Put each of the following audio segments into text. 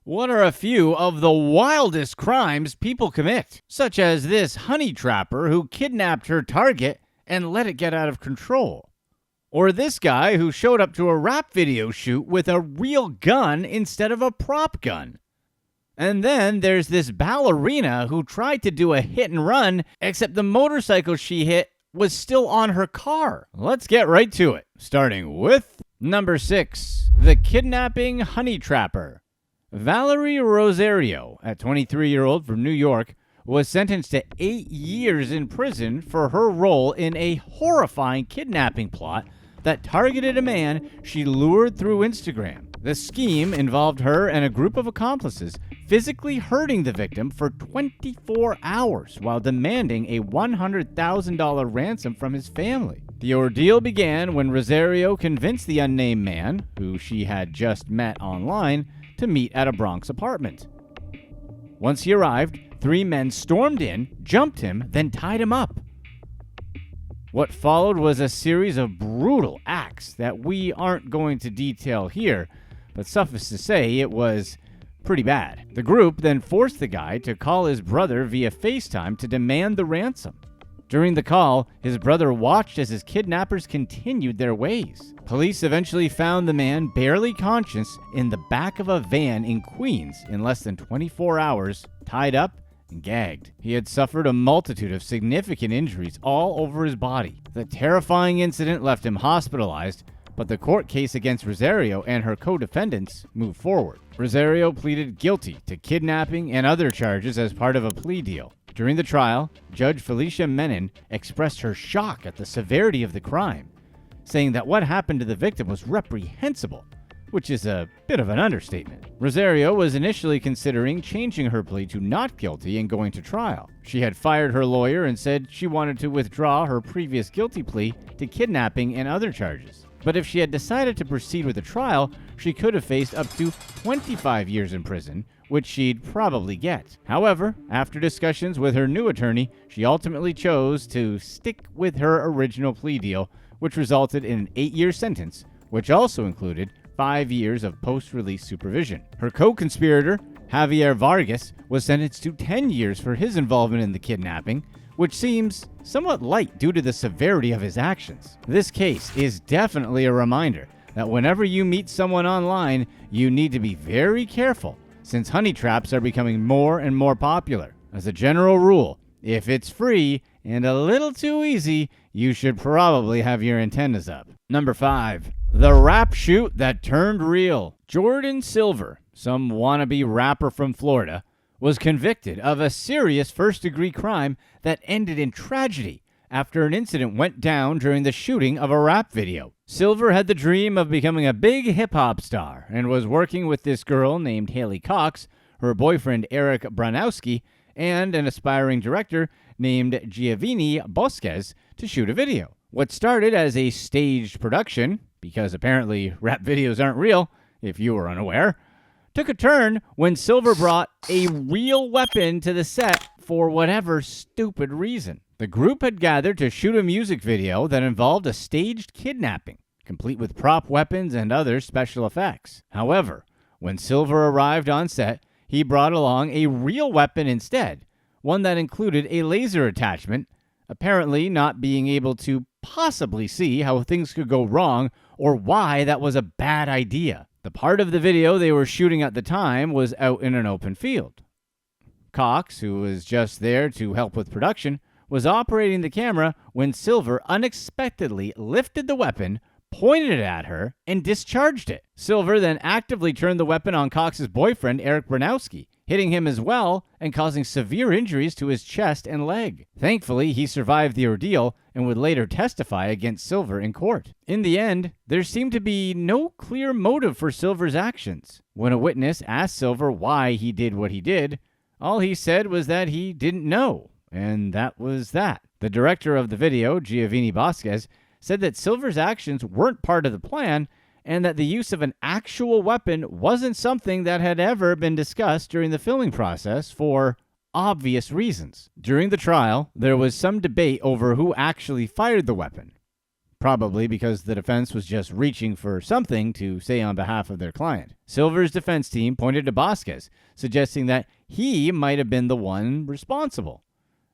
What are a few of the wildest crimes people commit? Such as this honey trapper who kidnapped her target and let it get out of control. Or this guy who showed up to a rap video shoot with a real gun instead of a prop gun. And then there's this ballerina who tried to do a hit and run, except the motorcycle she hit was still on her car. Let's get right to it, starting with number 6, the kidnapping honey trapper. Valerie Rosario, a 23-year-old from New York, was sentenced to 8 years in prison for her role in a horrifying kidnapping plot that targeted a man she lured through Instagram. The scheme involved her and a group of accomplices physically hurting the victim for 24 hours while demanding a $100,000 ransom from his family. The ordeal began when Rosario convinced the unnamed man, who she had just met online, to meet at a Bronx apartment. Once he arrived, 3 men stormed in, jumped him, then tied him up. What followed was a series of brutal acts that we aren't going to detail here, but suffice to say, it was pretty bad. The group then forced the guy to call his brother via FaceTime to demand the ransom. During the call, his brother watched as his kidnappers continued their ways. Police eventually found the man barely conscious in the back of a van in Queens in less than 24 hours, tied up and gagged. He had suffered a multitude of significant injuries all over his body. The terrifying incident left him hospitalized, but the court case against Rosario and her co-defendants moved forward. Rosario pleaded guilty to kidnapping and other charges as part of a plea deal. During the trial, Judge Felicia Menon expressed her shock at the severity of the crime, saying that what happened to the victim was reprehensible, which is a bit of an understatement. Rosario was initially considering changing her plea to not guilty and going to trial. She had fired her lawyer and said she wanted to withdraw her previous guilty plea to kidnapping and other charges. But if she had decided to proceed with the trial, she could have faced up to 25 years in prison, which she'd probably get. However, after discussions with her new attorney, she ultimately chose to stick with her original plea deal, which resulted in an 8-year sentence, which also included 5 years of post-release supervision. Her co-conspirator, Javier Vargas, was sentenced to 10 years for his involvement in the kidnapping, which seems somewhat light due to the severity of his actions. This case is definitely a reminder that whenever you meet someone online, you need to be very careful, since honey traps are becoming more and more popular. As a general rule, if it's free and a little too easy, you should probably have your antennas up. Number 5. The rap shoot that turned real. Jordan Silver, some wannabe rapper from Florida, was convicted of a serious first-degree crime that ended in tragedy after an incident went down during the shooting of a rap video. Silver had the dream of becoming a big hip-hop star and was working with this girl named Haley Cox, her boyfriend Eric Branowski, and an aspiring director named Giovanni Bosquez to shoot a video. What started as a staged production, because apparently rap videos aren't real, if you were unaware, took a turn when Silver brought a real weapon to the set for whatever stupid reason. The group had gathered to shoot a music video that involved a staged kidnapping, complete with prop weapons and other special effects. However, when Silver arrived on set, he brought along a real weapon instead, one that included a laser attachment, apparently not being able to possibly see how things could go wrong or why that was a bad idea. The part of the video they were shooting at the time was out in an open field. Cox, who was just there to help with production, was operating the camera when Silver unexpectedly lifted the weapon, pointed it at her, and discharged it. Silver then actively turned the weapon on Cox's boyfriend, Eric Branowski, hitting him as well and causing severe injuries to his chest and leg. Thankfully, he survived the ordeal and would later testify against Silver in court. In the end, there seemed to be no clear motive for Silver's actions. When a witness asked Silver why he did what he did, all he said was that he didn't know, and that was that. The director of the video, Giovanni Bosquez, said that Silver's actions weren't part of the plan and that the use of an actual weapon wasn't something that had ever been discussed during the filming process for obvious reasons. During the trial, there was some debate over who actually fired the weapon. probably because the defense was just reaching for something to say on behalf of their client. Silver's defense team pointed to Vasquez, suggesting that he might have been the one responsible,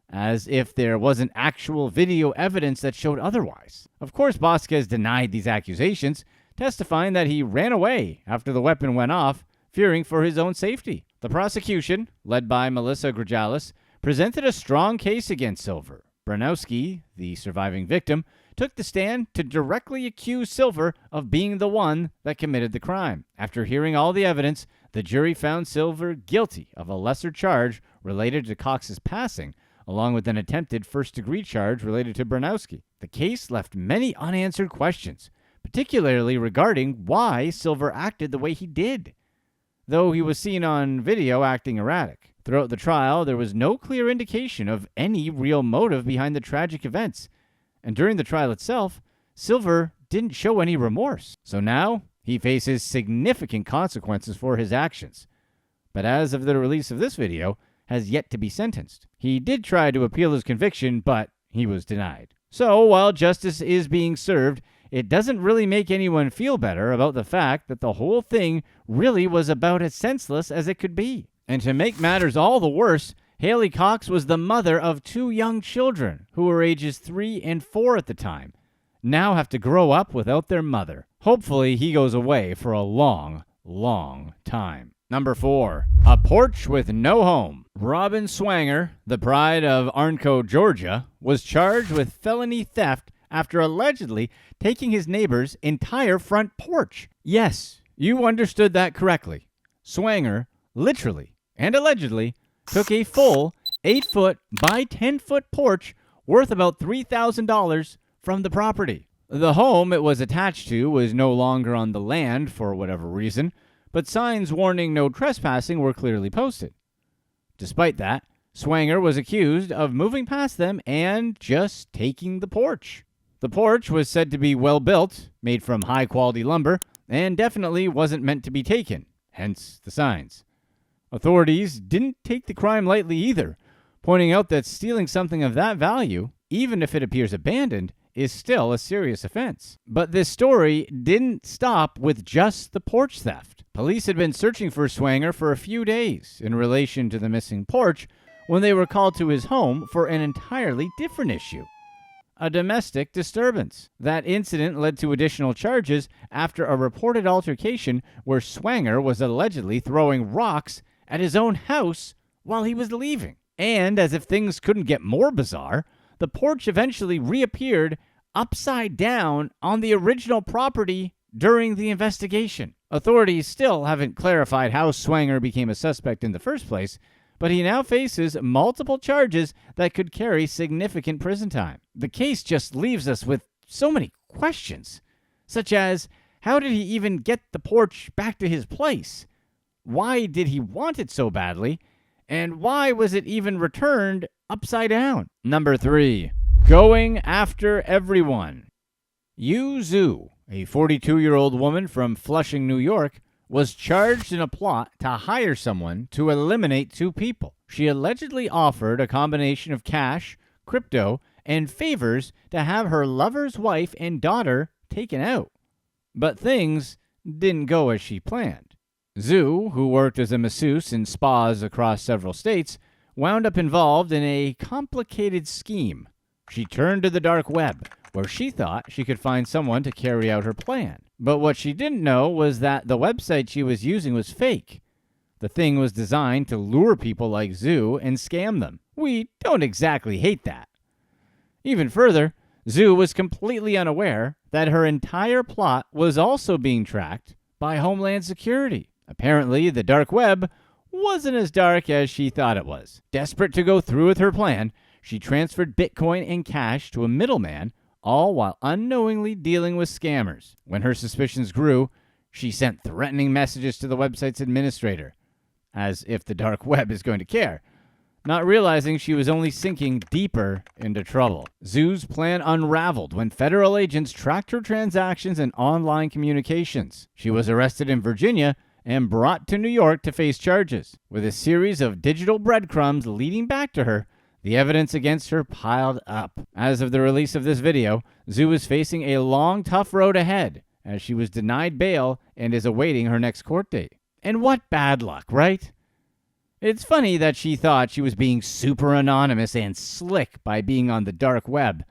as if there wasn't actual video evidence that showed otherwise. Of course, Vasquez denied these accusations, testifying that he ran away after the weapon went off, fearing for his own safety. The prosecution, led by Melissa Gregalis, presented a strong case against Silver. Branowski, the surviving victim, took the stand to directly accuse Silver of being the one that committed the crime. After hearing all the evidence, the jury found Silver guilty of a lesser charge related to Cox's passing, along with an attempted first-degree charge related to Branowski. The case left many unanswered questions, particularly regarding why Silver acted the way he did, though he was seen on video acting erratic. Throughout the trial, there was no clear indication of any real motive behind the tragic events, and during the trial itself, Silver didn't show any remorse. So now, he faces significant consequences for his actions, but as of the release of this video, has yet to be sentenced. He did try to appeal his conviction, but he was denied. So, while justice is being served, it doesn't really make anyone feel better about the fact that the whole thing really was about as senseless as it could be. And to make matters all the worse, Haley Cox was the mother of 2 young children who were ages 3 and 4 at the time, now have to grow up without their mother. Hopefully he goes away for a long, long time. Number 4, a porch with no home. Robin Swanger, the pride of Arnco, Georgia, was charged with felony theft after allegedly taking his neighbor's entire front porch. Yes, you understood that correctly. Swanger literally and allegedly took a full 8-foot by 10-foot porch worth about $3,000 from the property. The home it was attached to was no longer on the land for whatever reason, but signs warning no trespassing were clearly posted. Despite that, Swanger was accused of moving past them and just taking the porch. The porch was said to be well built, made from high-quality lumber, and definitely wasn't meant to be taken, hence the signs. Authorities didn't take the crime lightly either, pointing out that stealing something of that value, even if it appears abandoned, is still a serious offense. But this story didn't stop with just the porch theft. Police had been searching for Swanger for a few days in relation to the missing porch when they were called to his home for an entirely different issue: a domestic disturbance. That incident led to additional charges after a reported altercation where Swanger was allegedly throwing rocks at his own house while he was leaving. And as if things couldn't get more bizarre, the porch eventually reappeared upside down on the original property during the investigation. Authorities still haven't clarified how Swanger became a suspect in the first place, but he now faces multiple charges that could carry significant prison time. The case just leaves us with so many questions, such as, how did he even get the porch back to his place? Why did he want it so badly? And why was it even returned upside down? Number 3, going after everyone. Yu Zhu, a 42-year-old woman from Flushing, New York, was charged in a plot to hire someone to eliminate 2 people. She allegedly offered a combination of cash, crypto, and favors to have her lover's wife and daughter taken out. But things didn't go as she planned. Zhu, who worked as a masseuse in spas across several states, wound up involved in a complicated scheme. She turned to the dark web, where she thought she could find someone to carry out her plan. But what she didn't know was that the website she was using was fake. The thing was designed to lure people like Zhu and scam them. We don't exactly hate that. Even further, Zhu was completely unaware that her entire plot was also being tracked by Homeland Security. Apparently, the dark web wasn't as dark as she thought it was. Desperate to go through with her plan, she transferred Bitcoin and cash to a middleman, all while unknowingly dealing with scammers. When her suspicions grew, she sent threatening messages to the website's administrator, as if the dark web is going to care, not realizing she was only sinking deeper into trouble. Zhu's plan unraveled when federal agents tracked her transactions and online communications. She was arrested in Virginia and brought to New York to face charges. With a series of digital breadcrumbs leading back to her, The evidence against her piled up. As of the release of this video, Zhu is facing a long, tough road ahead, as she was denied bail and is awaiting her next court date. And what bad luck, right? It's funny that she thought she was being super anonymous and slick by being on the dark web.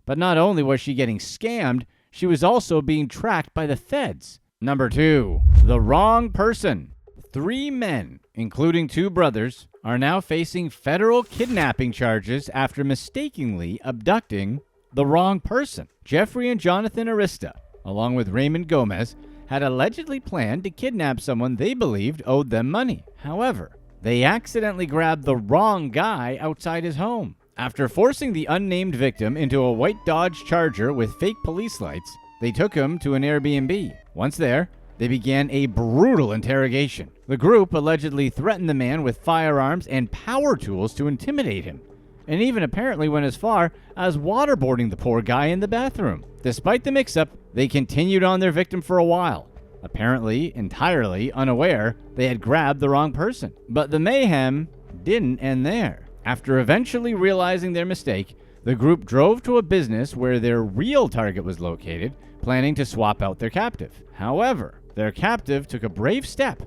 But not only was she getting scammed, she was also being tracked by the feds. Number 2. The wrong person. 3 men, including 2 brothers, are now facing federal kidnapping charges after mistakenly abducting the wrong person. Jeffrey and Jonathan Arista, along with Raymond Gomez, had allegedly planned to kidnap someone they believed owed them money. However, they accidentally grabbed the wrong guy outside his home. After forcing the unnamed victim into a white Dodge Charger with fake police lights, they took him to an Airbnb. Once there, they began a brutal interrogation. The group allegedly threatened the man with firearms and power tools to intimidate him, and even apparently went as far as waterboarding the poor guy in the bathroom. Despite the mix-up, they continued on their victim for a while, apparently entirely unaware they had grabbed the wrong person. But the mayhem didn't end there. After eventually realizing their mistake, the group drove to a business where their real target was located, planning to swap out their captive. However, their captive took a brave step.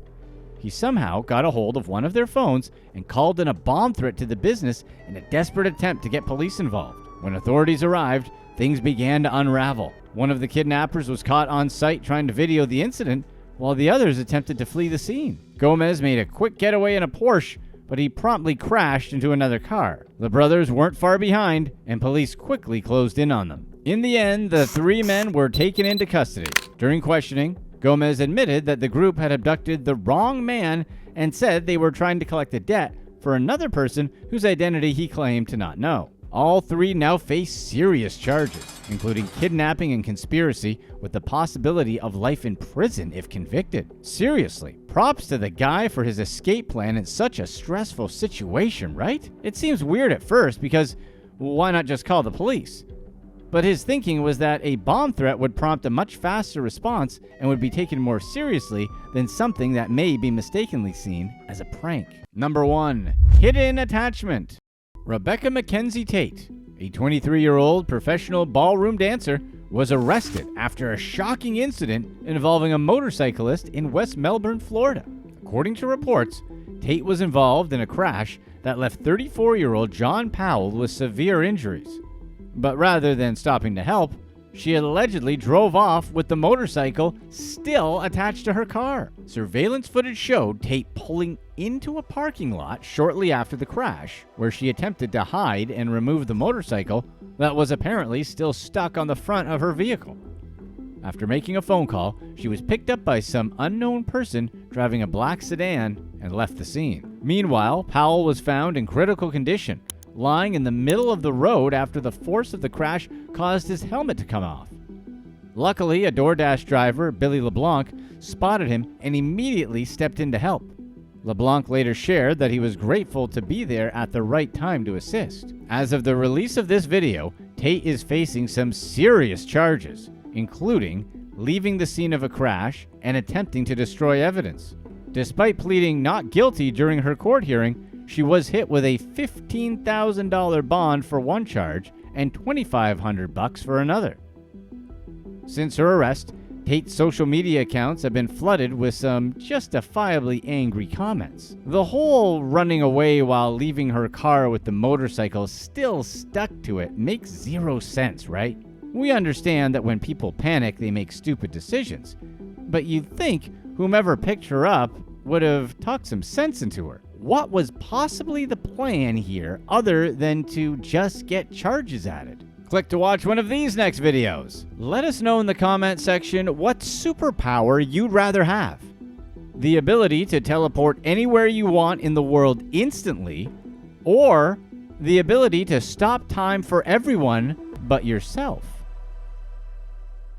He somehow got a hold of one of their phones and called in a bomb threat to the business in a desperate attempt to get police involved. When authorities arrived, things began to unravel. One of the kidnappers was caught on site trying to video the incident, while the others attempted to flee the scene. Gomez made a quick getaway in a Porsche, but he promptly crashed into another car. The brothers weren't far behind, and police quickly closed in on them. In the end, the 3 men were taken into custody. During questioning, Gomez admitted that the group had abducted the wrong man and said they were trying to collect a debt for another person whose identity he claimed to not know. All 3 now face serious charges, including kidnapping and conspiracy, with the possibility of life in prison if convicted. Seriously, props to the guy for his escape plan in such a stressful situation, right? It seems weird at first because why not just call the police? But his thinking was that a bomb threat would prompt a much faster response and would be taken more seriously than something that may be mistakenly seen as a prank. Number 1. Hidden attachment. Rebecca Mackenzie Tate, a 23-year-old professional ballroom dancer, was arrested after a shocking incident involving a motorcyclist in West Melbourne, Florida. According to reports, Tate was involved in a crash that left 34-year-old John Powell with severe injuries. But rather than stopping to help, she allegedly drove off with the motorcycle still attached to her car. Surveillance footage showed Tate pulling into a parking lot shortly after the crash, where she attempted to hide and remove the motorcycle that was apparently still stuck on the front of her vehicle. After making a phone call, she was picked up by some unknown person driving a black sedan and left the scene. Meanwhile, Powell was found in critical condition, lying in the middle of the road after the force of the crash caused his helmet to come off. Luckily, a DoorDash driver, Billy LeBlanc, spotted him and immediately stepped in to help. LeBlanc later shared that he was grateful to be there at the right time to assist. As of the release of this video, Tate is facing some serious charges, including leaving the scene of a crash and attempting to destroy evidence. Despite pleading not guilty during her court hearing, she was hit with a $15,000 bond for one charge and $2,500 for another. Since her arrest, Tate's social media accounts have been flooded with some justifiably angry comments. The whole running away while leaving her car with the motorcycle still stuck to it makes zero sense, right? We understand that when people panic, they make stupid decisions, but you'd think whomever picked her up would have talked some sense into her. What was possibly the plan here other than to just get charges added? Click to watch one of these next videos. Let us know in the comment section what superpower you'd rather have. The ability to teleport anywhere you want in the world instantly, or the ability to stop time for everyone but yourself.